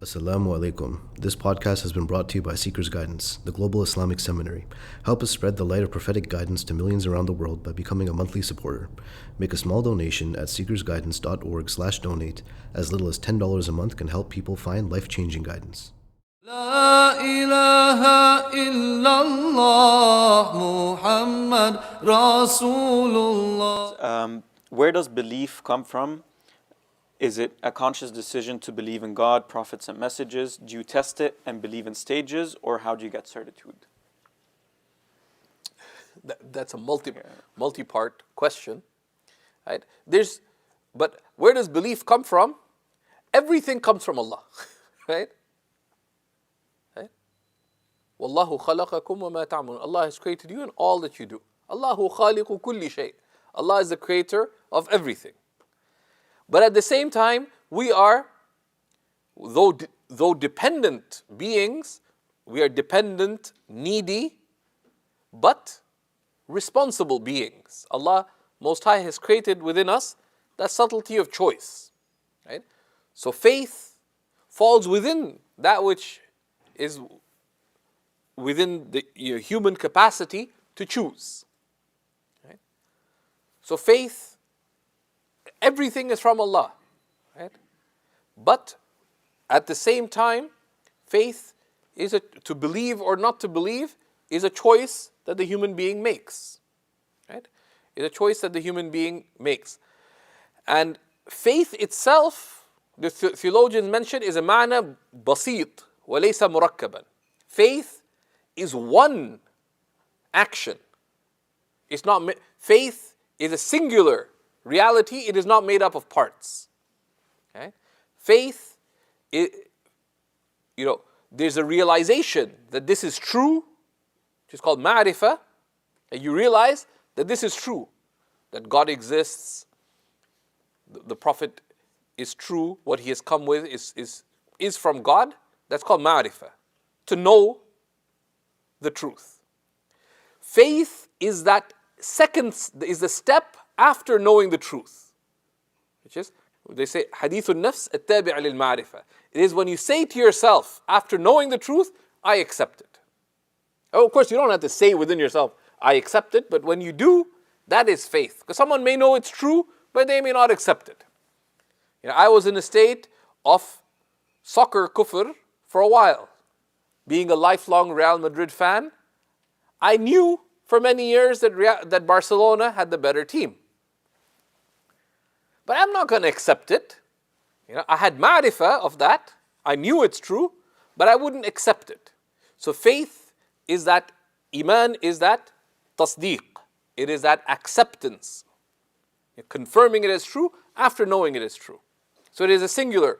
Assalamu alaikum. This podcast has been brought to you by Seekers Guidance, the global Islamic seminary. Help us spread the light of prophetic guidance to millions around the world by becoming a monthly supporter. Make a small donation at SeekersGuidance.org/donate. As little as $10 a month can help people find life-changing guidance. La ilaha illallah Muhammad Rasulullah. Where does belief come from? Is it a conscious decision to believe in God, prophets, and messages? Do you test it and believe in stages, or how do you get certitude? That's a multi-part question, right? But where does belief come from? Everything comes from Allah, right? Wallahu khalaqakum wa ma ta'malun. Allah has created you and all that you do. Allahu khaliqu kulli shay. Allah is the creator of everything. But at the same time, we are, though dependent beings, we are dependent, needy, but responsible beings. Allah Most High has created within us that subtlety of choice. Right? So faith falls within that which is within the human capacity to choose. Right? So faith, everything is from Allah, right? But at the same time, faith is to believe or not to believe is a choice that the human being makes, right? It's a choice that the human being makes. And faith itself, the theologians mention, is a ma'na basit, walaysa murakkaban. Faith is one action. It's not, faith is a singular reality. It is not made up of parts. Okay? Faith, there's a realization that this is true, which is called ma'rifah, and you realize that this is true, that God exists, the Prophet is true, what he has come with is from God. That's called ma'rifah, to know the truth. Faith is the step after knowing the truth, which is, they say, hadithun nafs at-tabi' lil-ma'rifah. It is when you say to yourself, after knowing the truth, I accept it. Oh, of course, you don't have to say within yourself, I accept it, but when you do, that is faith. Because someone may know it's true, but they may not accept it. I was in a state of soccer kufr for a while. Being a lifelong Real Madrid fan, I knew for many years that Barcelona had the better team. But I'm not going to accept it. I had ma'rifah of that. I knew it's true, but I wouldn't accept it. So faith is that, iman is that tasdeeq. It is that acceptance. Confirming it as true after knowing it is true. So it is a singular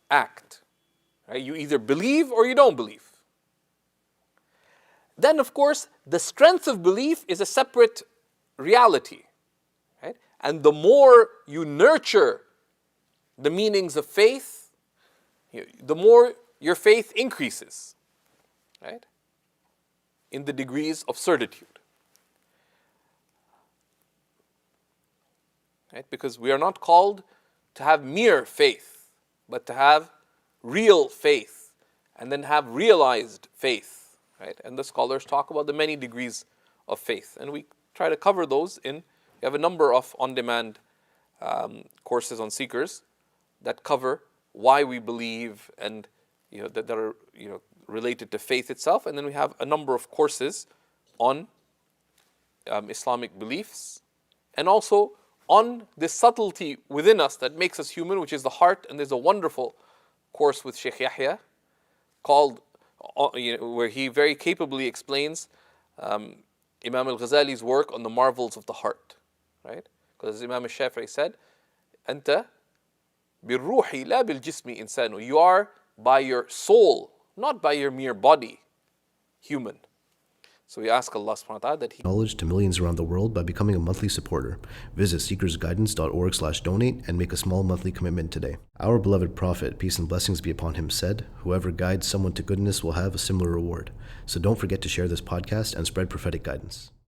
act. Right? You either believe or you don't believe. Then, of course, the strength of belief is a separate reality. Right? And the more you nurture the meanings of faith, the more your faith increases, right? In the degrees of certitude. Right? Because we are not called to have mere faith, but to have real faith, and then have realized faith. Right? And the scholars talk about the many degrees of faith. And we try to cover those we have a number of on-demand courses on Seekers that cover why we believe and that are related to faith itself. And then we have a number of courses on Islamic beliefs and also on the subtlety within us that makes us human, which is the heart. And there's a wonderful course with Shaykh Yahya called where he very capably explains Imam al-Ghazali's work on the marvels of the heart, right? Because as Imam al-Shafi'i said, "Anta bir-ruhi la bil-jismi insanu." You are by your soul, not by your mere body, human. So we ask Allah subhanahu wa ta'ala that He knowledge to millions around the world by becoming a monthly supporter. Visit SeekersGuidance.org/donate and make a small monthly commitment today. Our beloved Prophet, peace and blessings be upon him, said, "Whoever guides someone to goodness will have a similar reward." So don't forget to share this podcast and spread prophetic guidance.